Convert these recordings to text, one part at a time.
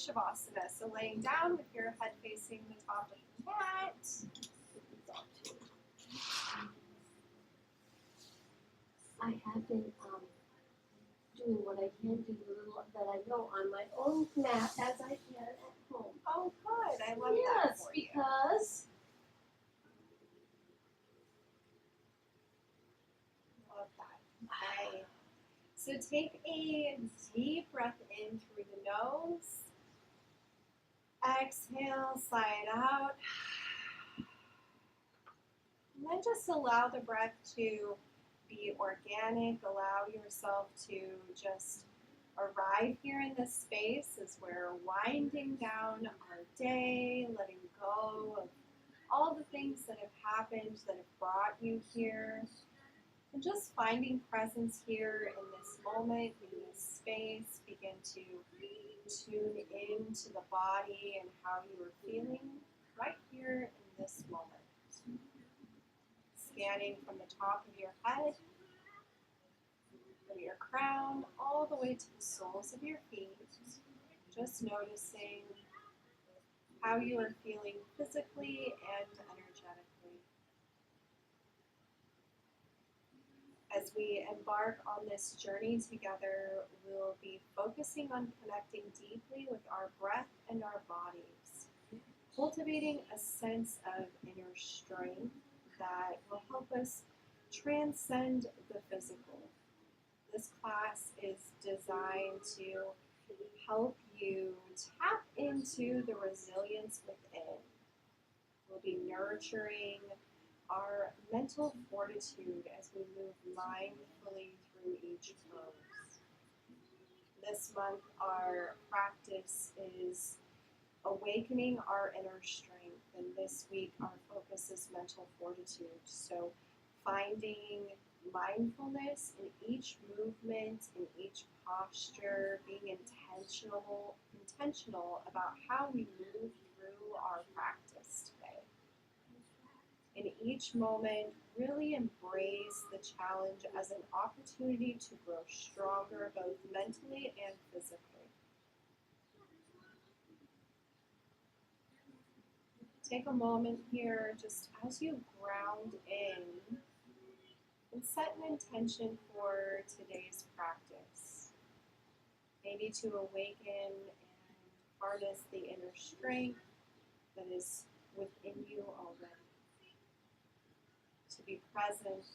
Shavasana. So laying down with your head facing the top of the mat. I have been doing what I can do, the little that I know on my own mat as I can at home. Oh, good. I love that for you. Because Love that. Okay. So take a deep breath in through the nose. Exhale, slide out. And then just allow the breath to be organic. Allow yourself to just arrive here in this space as we're winding down our day, letting go of all the things that have happened that have brought you here. And just finding presence here in this moment, in this space. Begin to tune into the body and how you are feeling right here in this moment. Scanning from the top of your head, from your crown, all the way to the soles of your feet. Just noticing how you are feeling physically and energetically. As we embark on this journey together, we'll be focusing on connecting deeply with our breath and our bodies, cultivating a sense of inner strength that will help us transcend the physical. This class is designed to help you tap into the resilience within. We'll be nurturing our mental fortitude as we move mindfully through each pose. This month, our practice is awakening our inner strength, and this week, our focus is mental fortitude. So, finding mindfulness in each movement, in each posture, being intentional about how we move through our practice today. In each moment, really embrace the challenge as an opportunity to grow stronger both mentally and physically. Take a moment here just as you ground in and set an intention for today's practice. Maybe to awaken and harness the inner strength that is within you already. To be present.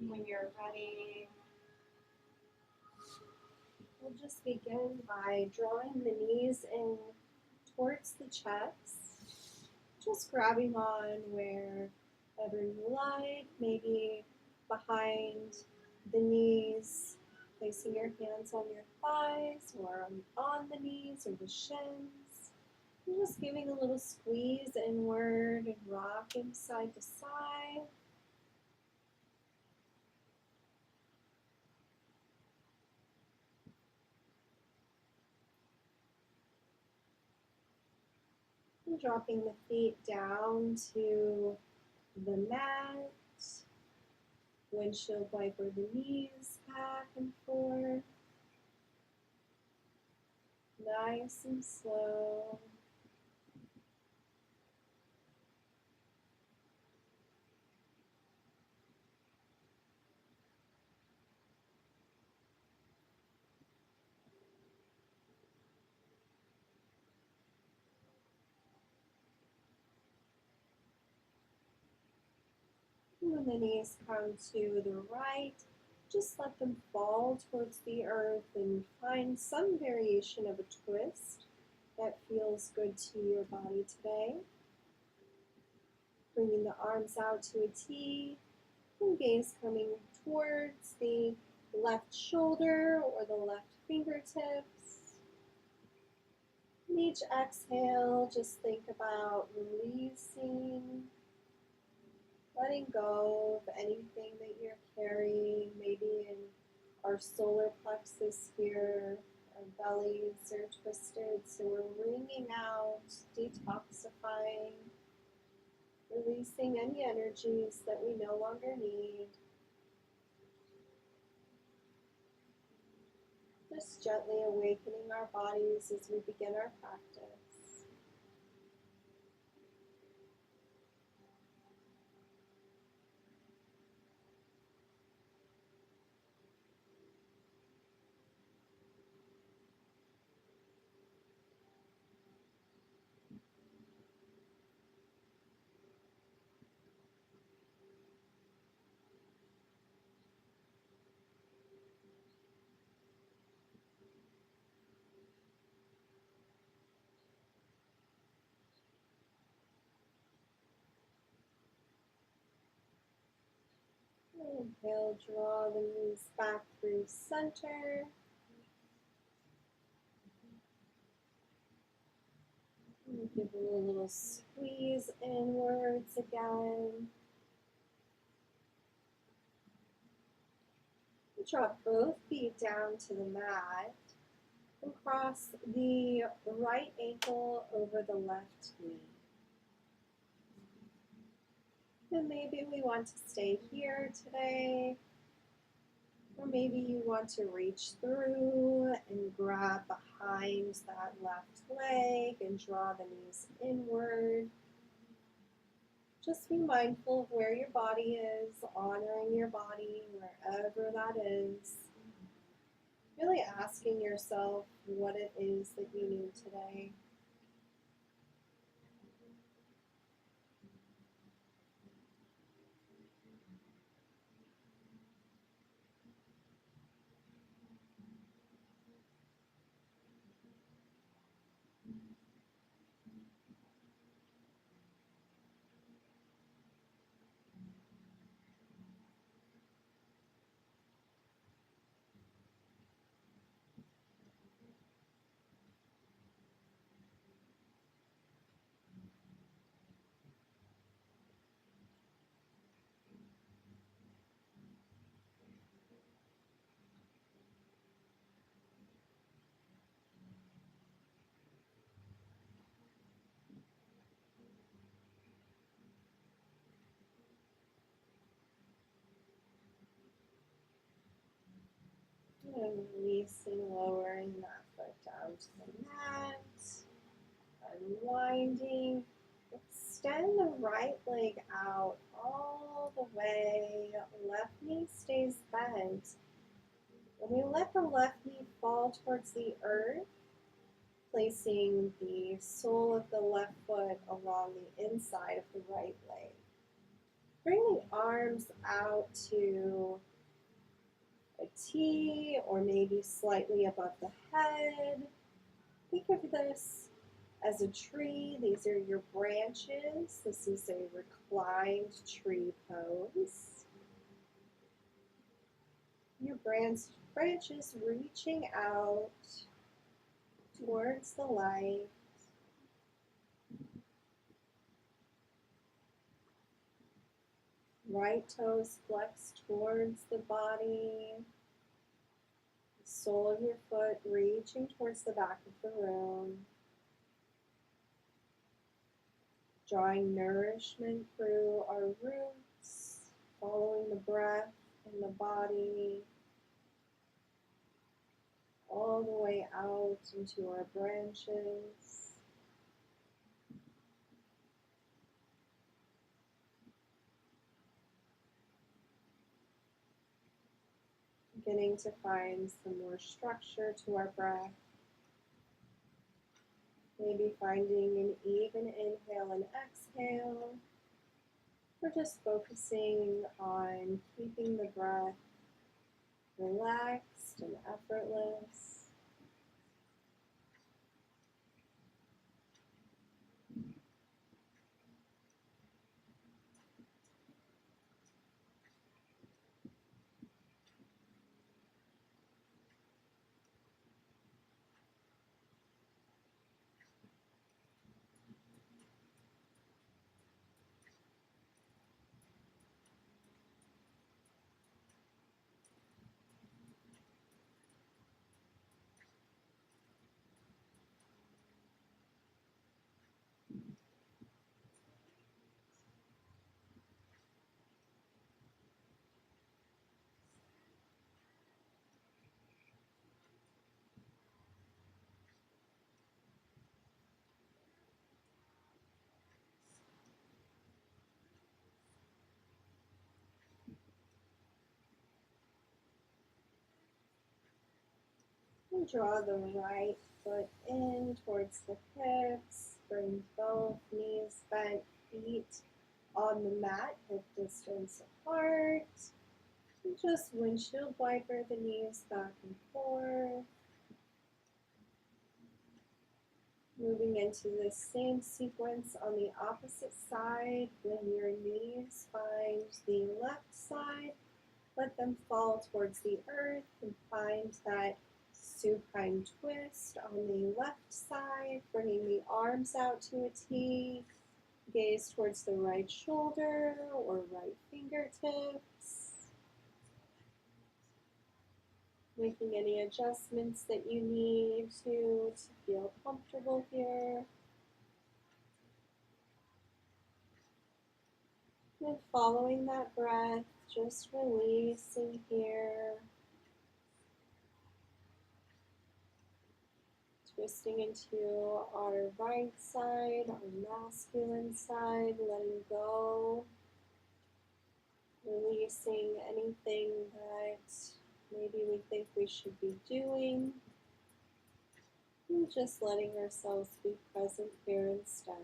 When you're ready, we'll just begin by drawing the knees in towards the chest, just grabbing on wherever you like, maybe behind the knees, placing your hands on your thighs or on the knees or the shins, and just giving a little squeeze inward and rocking side to side. And dropping the feet down to the mat, windshield wiper the knees back and forth, nice and slow. When the knees come to the right, just let them fall towards the earth and find some variation of a twist that feels good to your body today. Bringing the arms out to a T, and gaze coming towards the left shoulder or the left fingertips. And each exhale, just think about releasing, letting go of anything that you're carrying, maybe in Our solar plexus here, our bellies are twisted, so we're wringing out, detoxifying, releasing any energies that we no longer need. Just gently awakening our bodies as we begin our practice. Inhale, draw the knees back through center. And give it a little squeeze inwards again. Drop both feet down to the mat and cross the right ankle over the left knee. And maybe we want to stay here today, or maybe you want to reach through and grab behind that left leg and draw the knees inward. Just be mindful of where your body is, honoring your body wherever that is. Really asking yourself what it is that you need today. And releasing, lowering that foot down to the mat. Unwinding. Extend the right leg out all the way. Left knee stays bent. And we let the left knee fall towards the earth, placing the sole of the left foot along the inside of the right leg. Bring the arms out to a T or maybe slightly above the head. Think of this as a tree. These are your branches. This is a reclined tree pose. Your branches reaching out towards the light. Right toes flexed towards the body. The sole of your foot reaching towards the back of the room. Drawing nourishment through our roots, following the breath in the body, all the way out into our branches. Beginning to find some more structure to our breath. Maybe finding an even inhale and exhale. We're just focusing on keeping the breath relaxed and effortless. And draw the right foot in towards the hips. Bring both knees bent, feet on the mat, hip distance apart. And just windshield wiper the knees back and forth. Moving into the same sequence on the opposite side. When your knees find the left side, let them fall towards the earth and find that supine twist on the left side, bringing the arms out to a T. Gaze towards the right shoulder or right fingertips. Making any adjustments that you need to feel comfortable here. And following that breath, just releasing here. Twisting into our right side, our masculine side, letting go. Releasing anything that maybe we think we should be doing. And just letting ourselves be present here instead.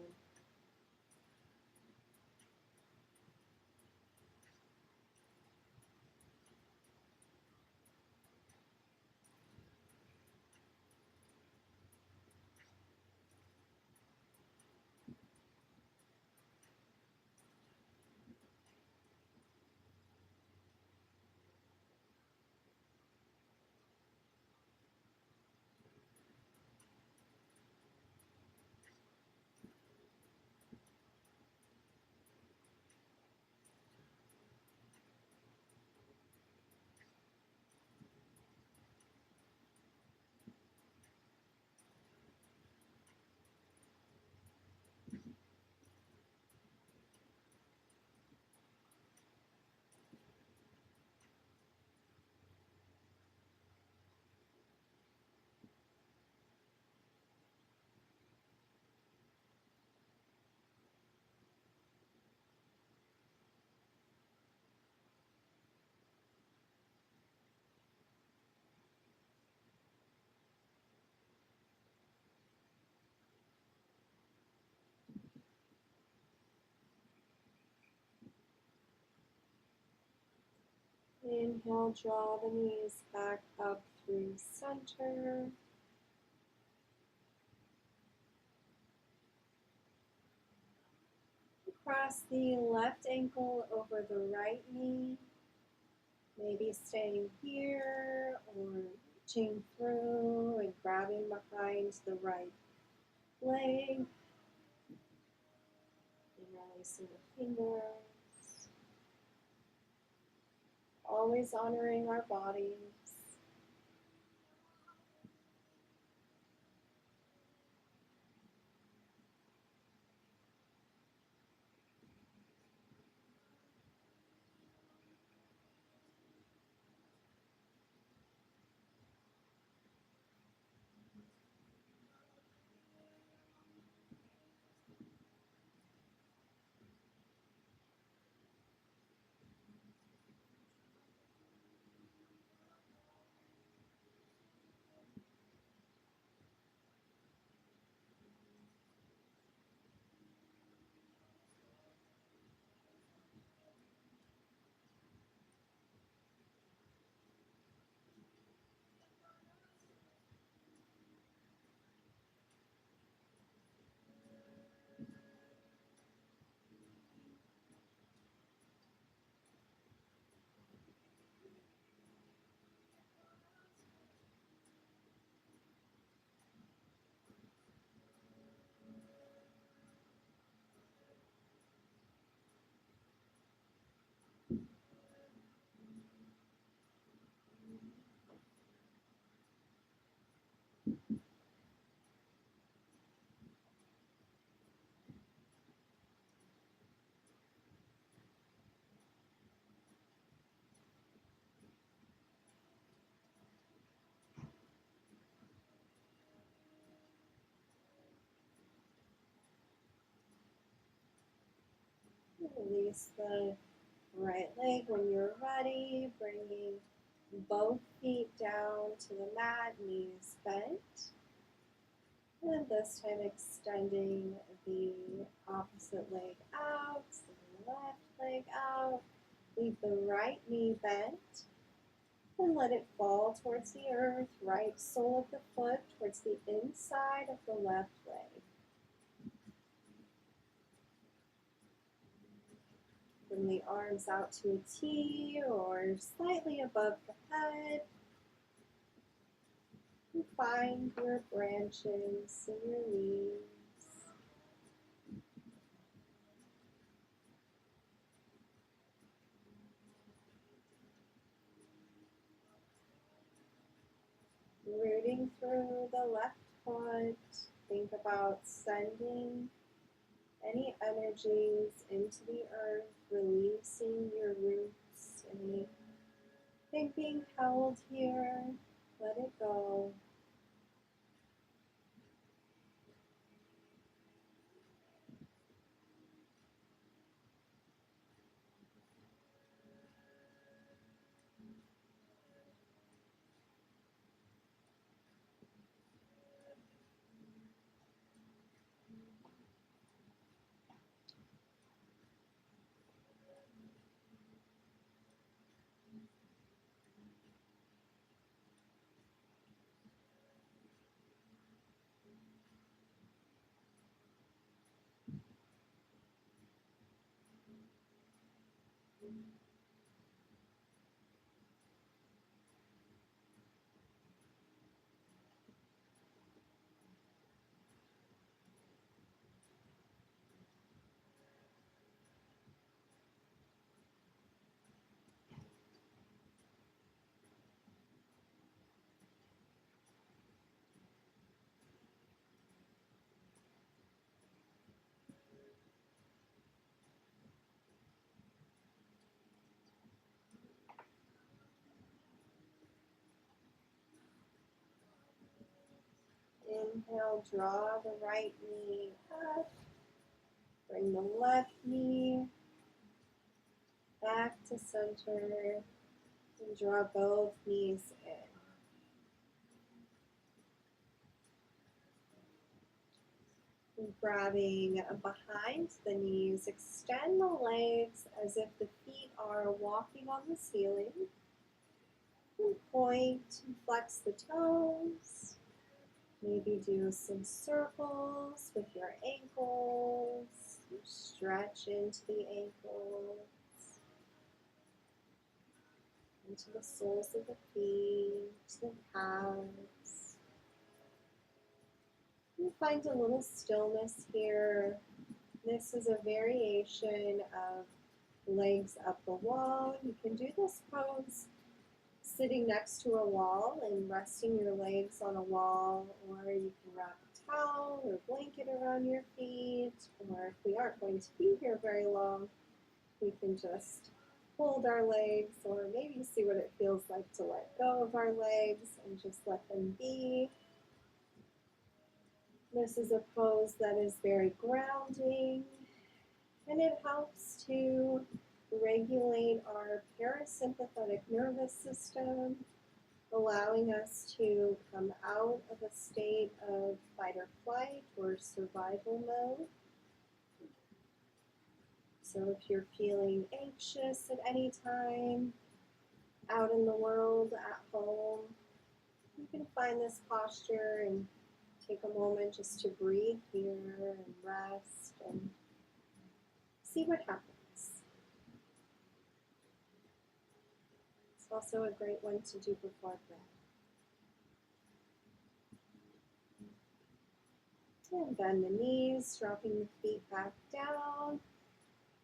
Inhale, draw the knees back up through center. Cross the left ankle over the right knee. Maybe staying here or reaching through and grabbing behind the right leg. And releasing the fingers. Always honoring our bodies. Release the right leg when you're ready, bringing Both feet down to the mat, knees bent. And this time extending the opposite leg out, so the left leg out. Leave the right knee bent and let it fall towards the earth, right sole of the foot towards the inside of the left leg. Bring the arms out to a T or slightly above the head. And find your branches and your leaves. Rooting through the left foot. Think about sending any energies into the earth, releasing your roots, anything being held here, let it go. Inhale, draw the right knee up. Bring the left knee back to center. And draw both knees in. And grabbing behind the knees, extend the legs as if the feet are walking on the ceiling. And point and flex the toes. Maybe do some circles with your ankles. Stretch into the ankles, into the soles of the feet, the calves. You find a little stillness here. This is a variation of legs up the wall. You can do this pose sitting next to a wall and resting your legs on a wall, or you can wrap a towel or blanket around your feet, or if we aren't going to be here very long, we can just hold our legs, or maybe see what it feels like to let go of our legs and just let them be. This is a pose that is very grounding, and it helps to regulate our parasympathetic nervous system, allowing us to come out of a state of fight or flight or survival mode. So if you're feeling anxious at any time, out in the world, at home, you can find this posture and take a moment just to breathe here and rest and see what happens. It's also a great one to do before bed. And bend the knees, dropping the feet back down.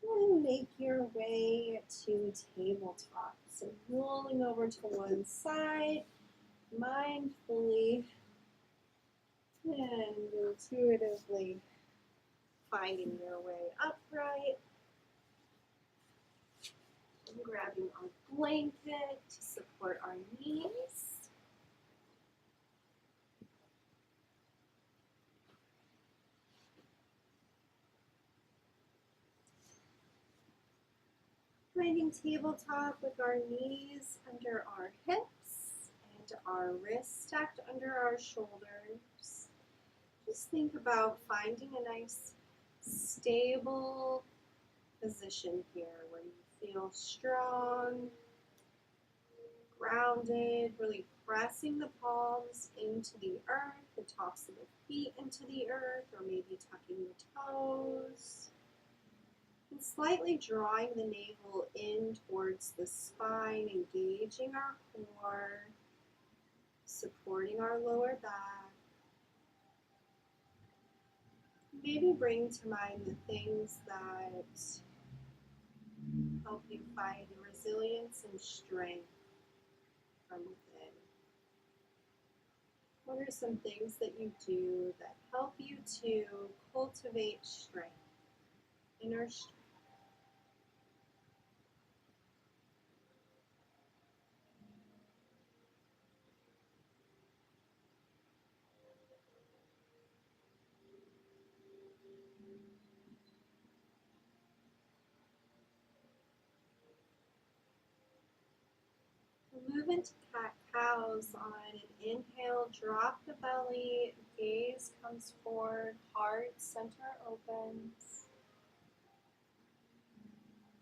And make your way to tabletop. So rolling over to one side, mindfully and intuitively finding your way upright. And grabbing our blanket to support our knees. finding tabletop with our knees under our hips and our wrists stacked under our shoulders. Just think about finding a nice, stable position here where you feel strong, grounded, really pressing the palms into the earth, the tops of the feet into the earth, or maybe tucking the toes. And slightly drawing the navel in towards the spine, engaging our core, supporting our lower back. Maybe bring to mind the things that help you find resilience and strength from within. What are some things that you do that help you to cultivate strength, inner strength? Move into cat-cows on an inhale, drop the belly, gaze comes forward, heart center opens.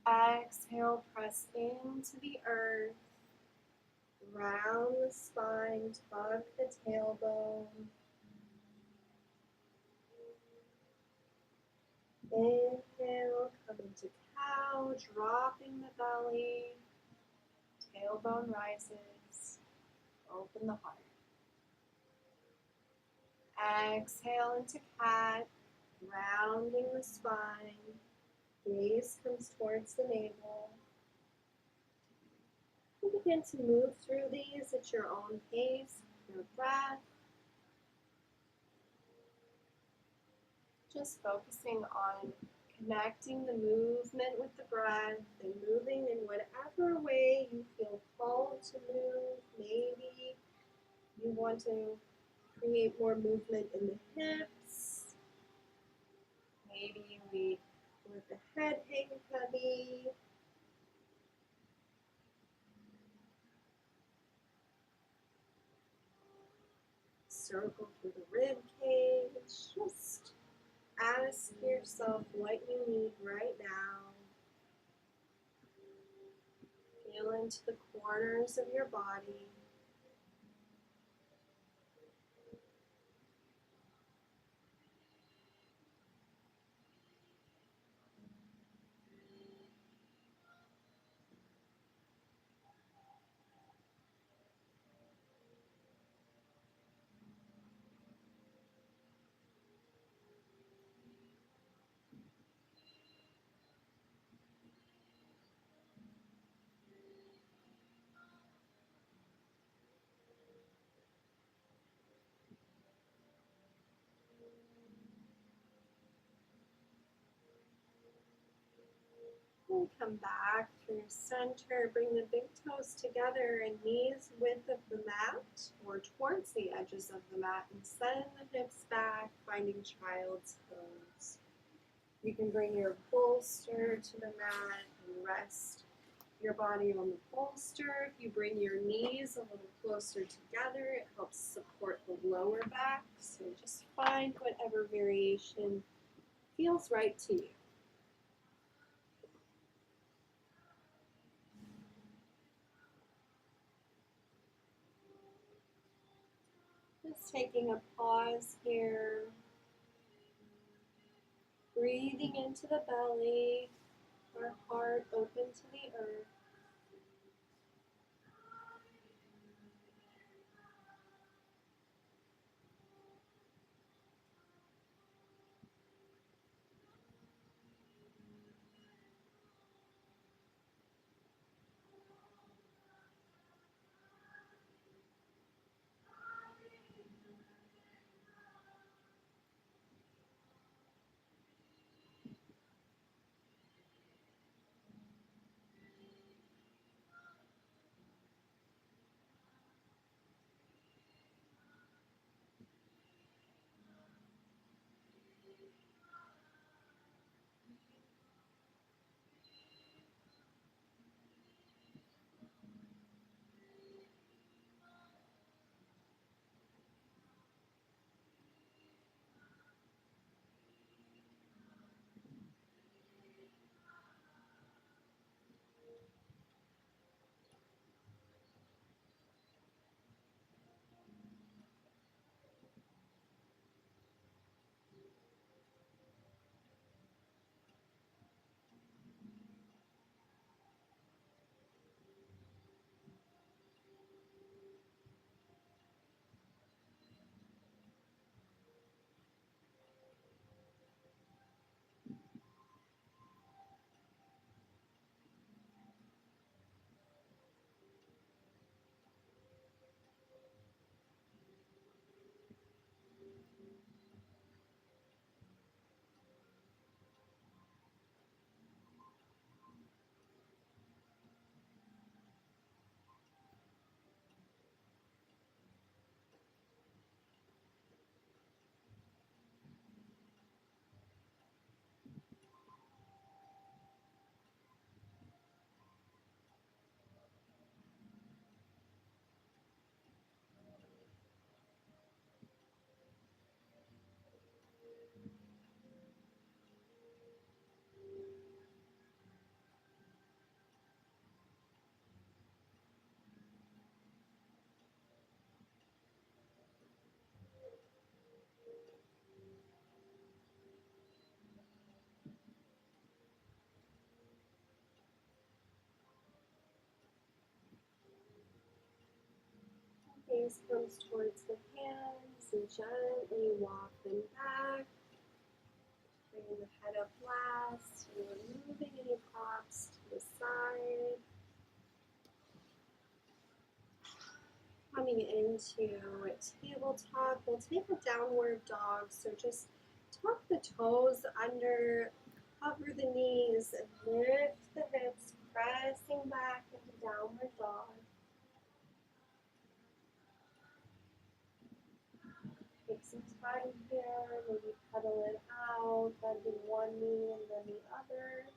Exhale, press into the earth, round the spine, tug the tailbone. Inhale, come into cow, dropping the belly, tailbone rises, open the heart. Exhale into cat, rounding the spine, gaze comes towards the navel. You begin to move through these at your own pace, your breath. Just focusing on connecting the movement with the breath and moving in whatever way you feel called to move. Maybe you want to create more movement in the hips. Maybe we let the head hang heavy. Circle through the rib cage. Just ask yourself what you need right now. Feel into the corners of your body. And come back through center. Bring the big toes together and knees width of the mat or towards the edges of the mat, and send the hips back, finding child's pose. You can bring your bolster to the mat and rest your body on the bolster. If you bring your knees a little closer together, it helps support the lower back. So just find whatever variation feels right to you. Just taking a pause here, breathing into the belly, our heart open to the earth. gaze comes towards the hands and gently walk them back. Bring the head up last, and removing any props to the side. Coming into tabletop, we'll take a downward dog. So just tuck the toes under, cover the knees, and lift the hips, pressing back into downward dog. Take some time here, maybe pedal it out, bending one knee and then the other.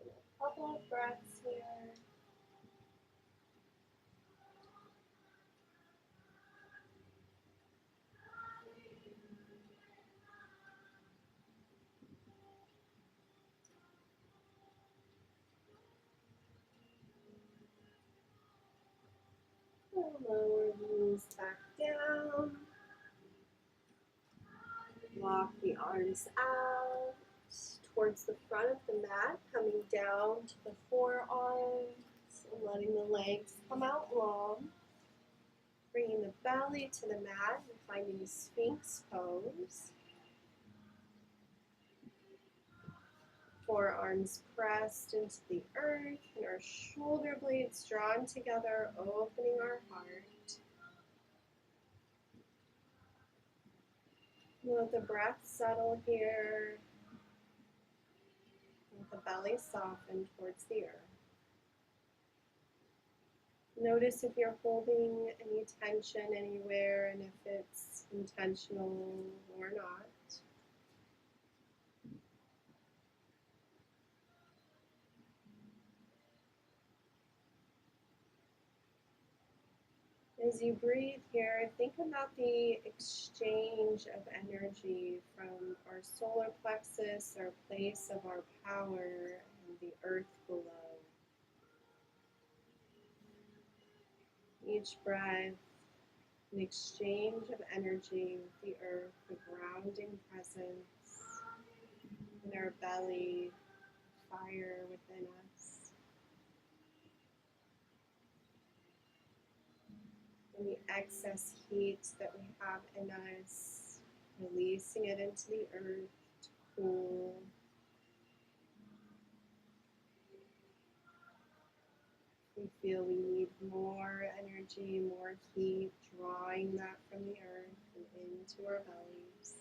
A couple of breaths here. Lower knees back down. Walk the arms out towards the front of the mat, coming down to the forearms and letting the legs come out long. Bringing the belly to the mat and finding a Sphinx pose. Forearms pressed into the earth and our shoulder blades drawn together, opening our heart. Let the breath settle here. Let the belly soften towards the earth. Notice if you're holding any tension anywhere and if it's intentional or not. As you breathe here, think about the exchange of energy from our solar plexus, our place of our power, and the earth below. Each breath, an exchange of energy with the earth, the grounding presence in our belly, fire within us. And the excess heat that we have in us, releasing it into the earth to cool. We feel we need more energy, more heat, drawing that from the earth and into our bellies.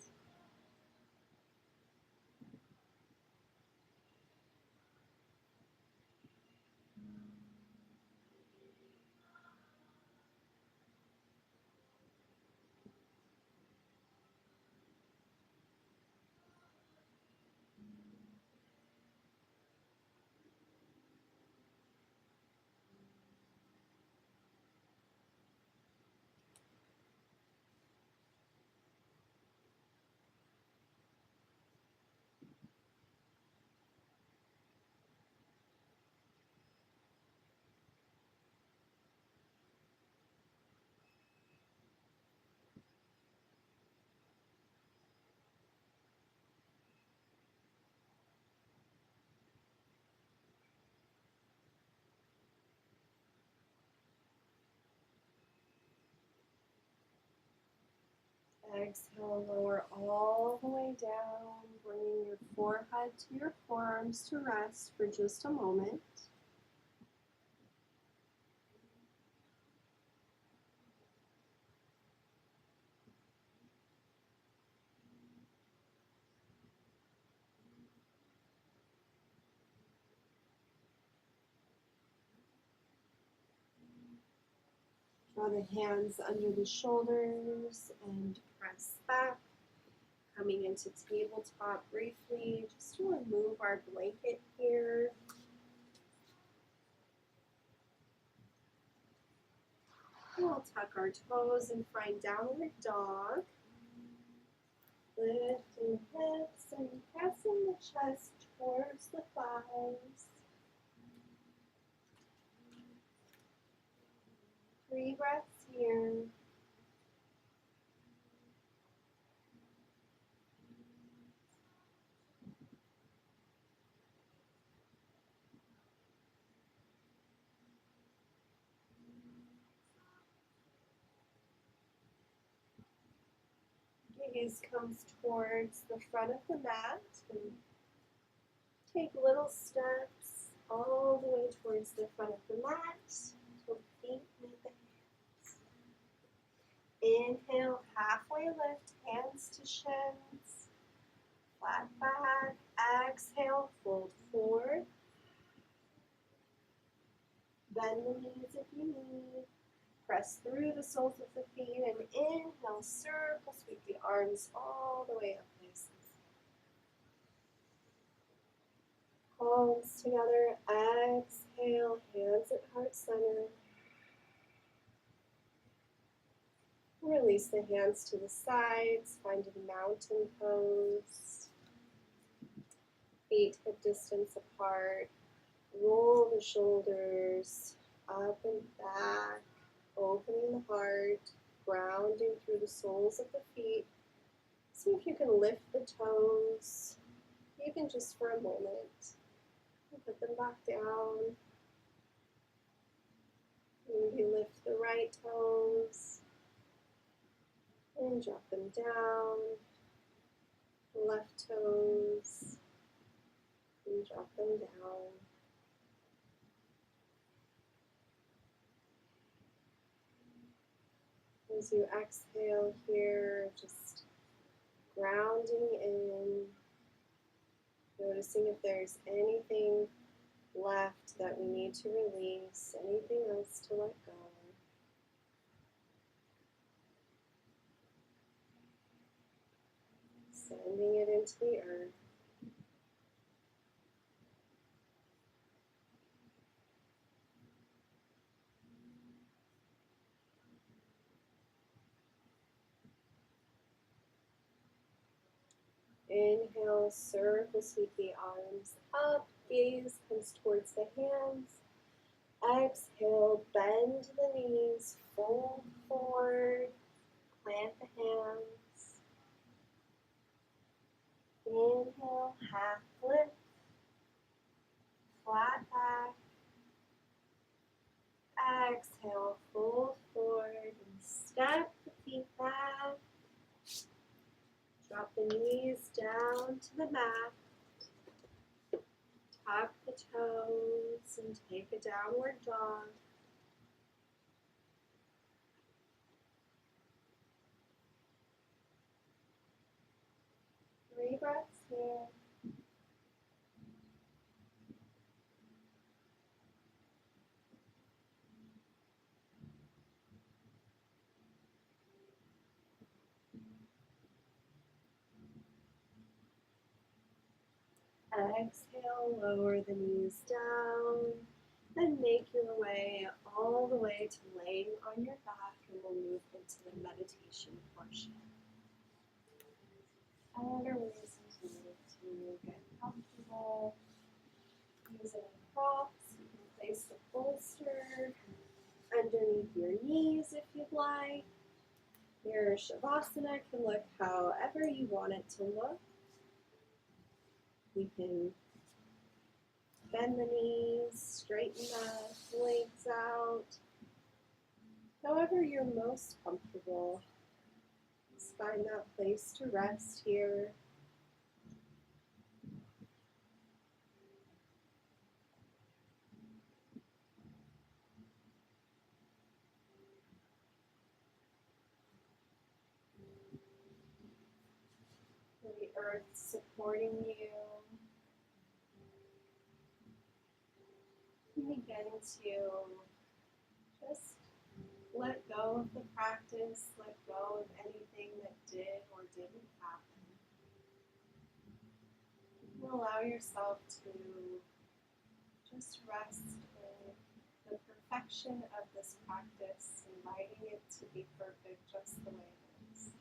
Exhale, lower all the way down, bringing your forehead to your forearms to rest for just a moment. Draw the hands under the shoulders and press back. Coming into tabletop briefly, just to remove our blanket here. We'll tuck our toes and find downward dog. Lifting hips and pressing the chest towards the thighs. 3 breaths here. Gaze comes towards the front of the mat and take little steps all the way towards the front of the mat. So feet meet the hands. Inhale, halfway lift, hands to shins. Flat back. Exhale, fold forward. Bend the knees if you need. Press through the soles of the feet and inhale, circle, sweep the arms all the way up nice. Palms together, exhale, hands at heart center. Release the hands to the sides, find a mountain pose. Feet hip distance apart. Roll the shoulders up and back, opening the heart, grounding through the soles of the feet. See if you can lift the toes, even just for a moment. And put them back down. Maybe lift the right toes and drop them down. Left toes and drop them down. As you exhale here, just grounding in, noticing if there's anything left that we need to release, anything else to let go. Sending it into the earth. Inhale, circle, sweep the arms up, gaze comes towards the hands. Exhale, bend the knees, fold forward, plant the hands. Inhale, half lift, flat back. Exhale, fold forward and step the feet back. Drop the knees down to the mat. Tuck the toes and take a downward dog. 3 breaths here. Exhale, lower the knees down and make your way all the way to laying on your back, and we'll move into the meditation portion. Other ways to get comfortable. Using props, you can place the bolster underneath your knees if you'd like. Your Shavasana can look however you want it to look. You can bend the knees, straighten the legs out. However you're most comfortable. Just find that place to rest here. The earth supporting you. And begin to just let go of the practice, let go of anything that did or didn't happen. And allow yourself to just rest in the perfection of this practice, inviting it to be perfect just the way it is.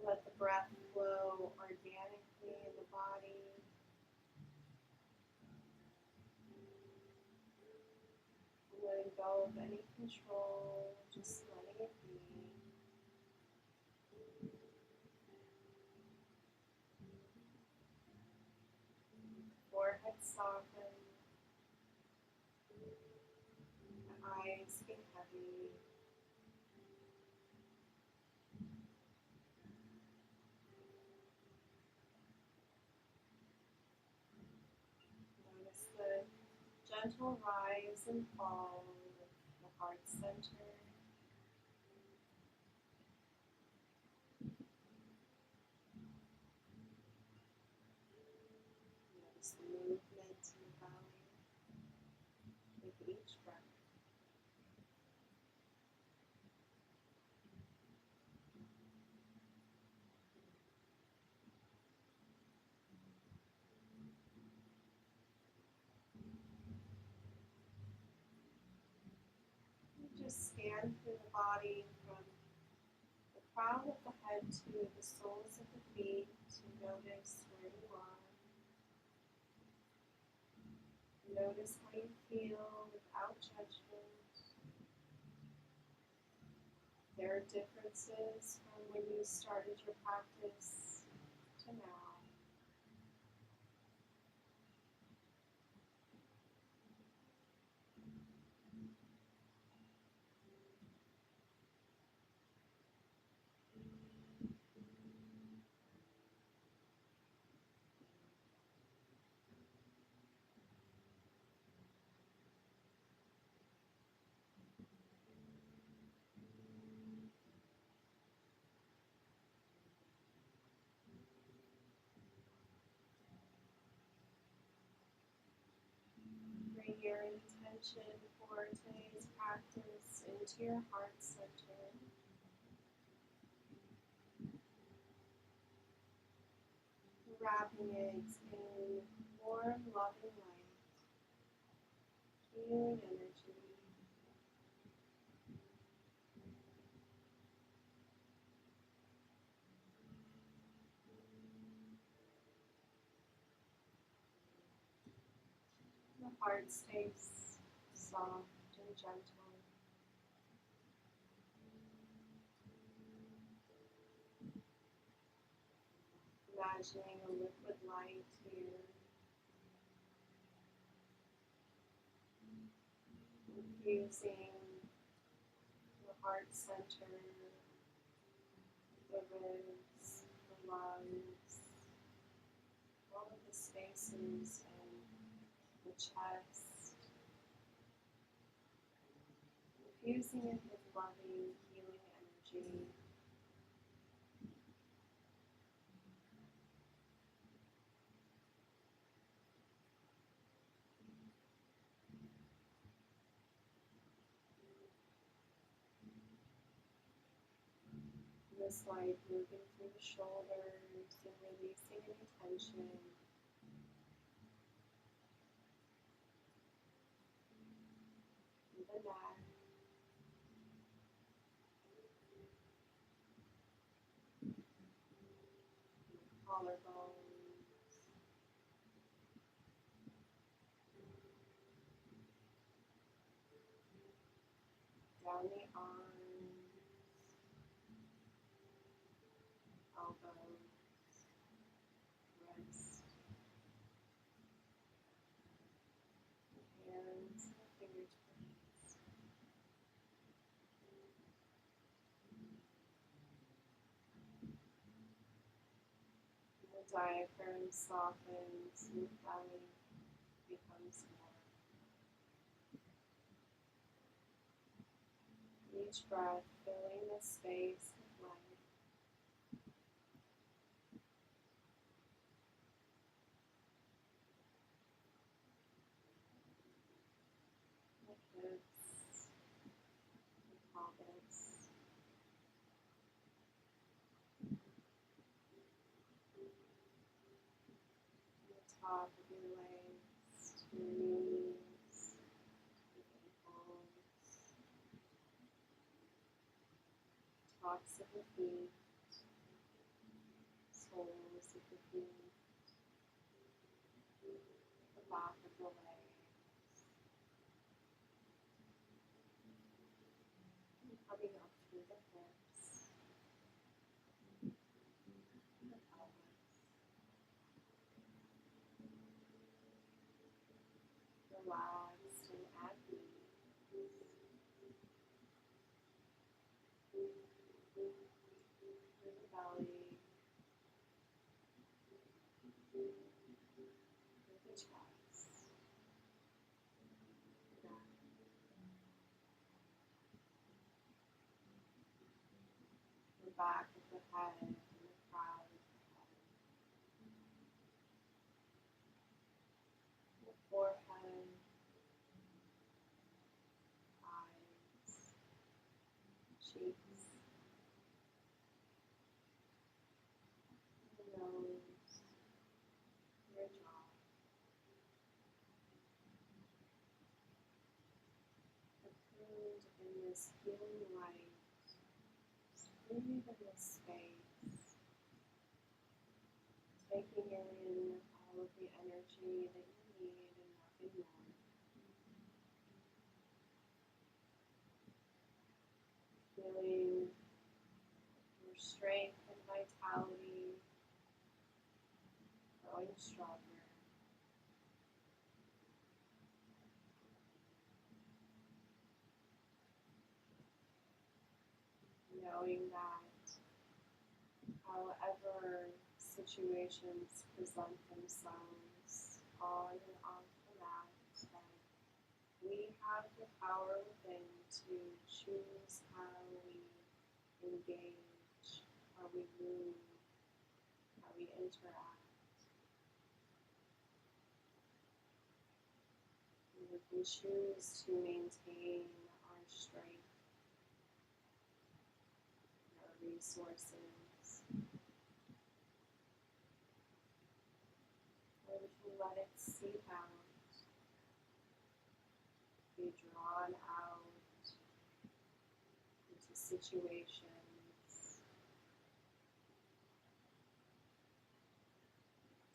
Let the breath flow organically in the body. Letting go of any control, just letting it be. Forehead soften. The eyes get heavy. gentle rise and fall of the heart center. Notice the movement in the belly with each breath. Just scan through the body from the crown of the head to the soles of the feet to notice where you are. Notice how you feel without judgment. There are differences from when you started your practice to now. Bring your intention for today's practice into your heart center. Wrapping it in warm, loving light, healing energy. The heart stays soft and gentle. Imagining a liquid light here, infusing the heart center, the ribs, the lungs, all of the spaces in the chest, infusing it with loving, healing energy. This light moving through the shoulders and releasing any tension. The neck, collarbones, down the arms, elbows, wrists, hands, and fingertips. The diaphragm softens and the belly becomes warm. Each breath filling the space with light. The hips, the pelvis, the top of your legs, to your knees, your ankles, tops of the feet, soles of the feet, the back of the legs, and coming up through the hips, the pelvis, relaxed and at ease, through the belly, through the chest. the back of the head and the crown of the head, the forehead, eyes, cheeks, the nose, your jaw. Approved in this healing light, breathe in this space, taking in all of the energy that you need and nothing more. Feeling your strength and vitality growing stronger. Knowing that however situations present themselves on and off the mat, that we have the power within to choose how we engage, how we move, how we interact. And we can choose to maintain our strength, our resources, or we can let it seep out, be drawn out into situations,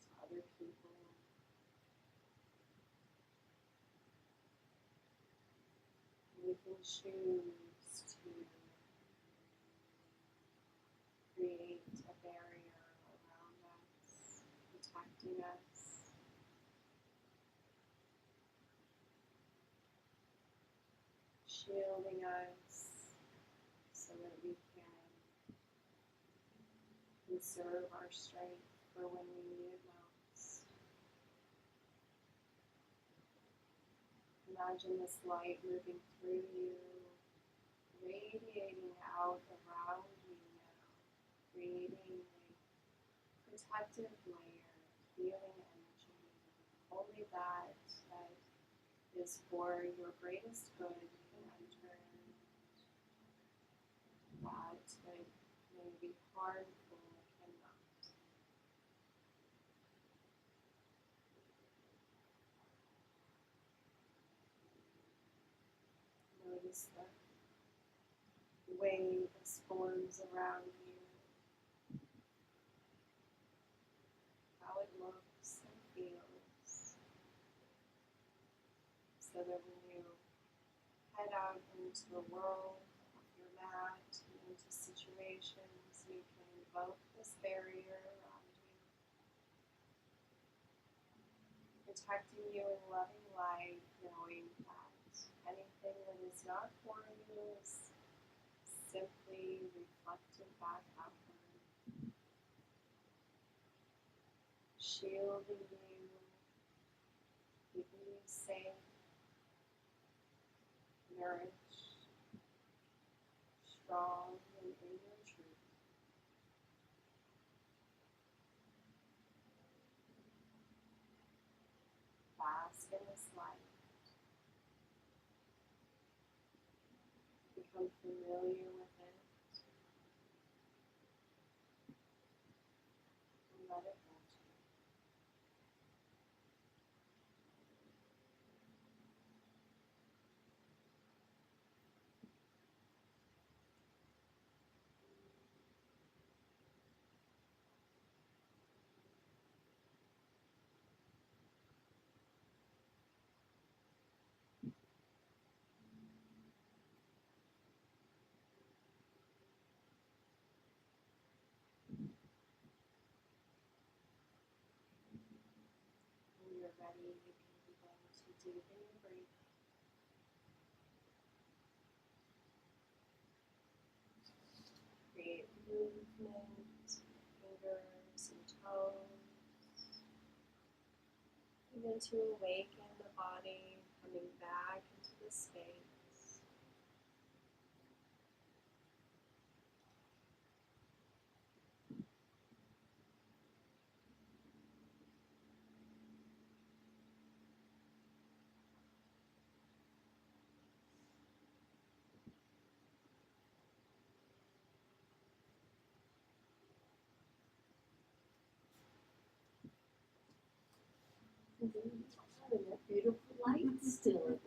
to other people. We can choose to create a barrier around us, protecting us, shielding us, so that we can conserve our strength for when we need it most. Imagine this light moving through you, radiating out around you now, creating a protective layer, healing energy, only that is for your greatest good can enter, that may be harmful cannot. Notice the way this forms around you, how it looks and feels, so that when you head out into the world, off your mat, and into situations, you can invoke this barrier around you, protecting you in loving light, knowing that anything that is not for you is simply reflected back outward, shielding you, keeping you safe, nourished, strong, and in your truth. Bask in this light. Become familiar with it, and let it hold you. When you're ready, you can begin to deepen your breathing. Create movement, fingers and toes. Begin to awaken the body, coming back into the space. doing having that beautiful light still.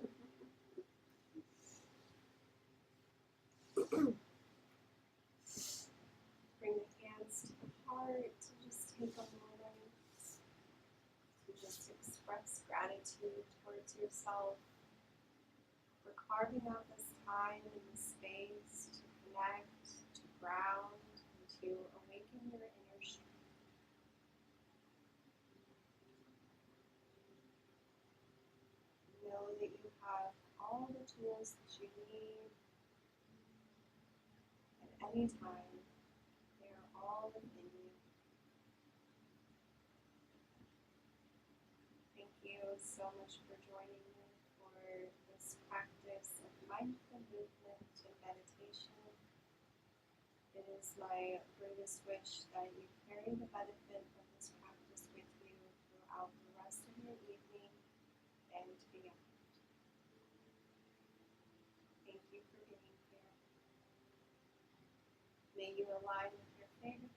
Bring the hands to the heart to just take a moment to just express gratitude towards yourself for carving out this time and this space to connect, to ground, and to awaken your inner strength. Know that you have all the tools that you need at any time. They are all within you. Thank you so much for joining me for this practice of mindful movement and meditation. It is my greatest wish that you carry the benefit of this practice with you throughout the rest of your evening and beyond. Thank you for being here. May you align with your favorite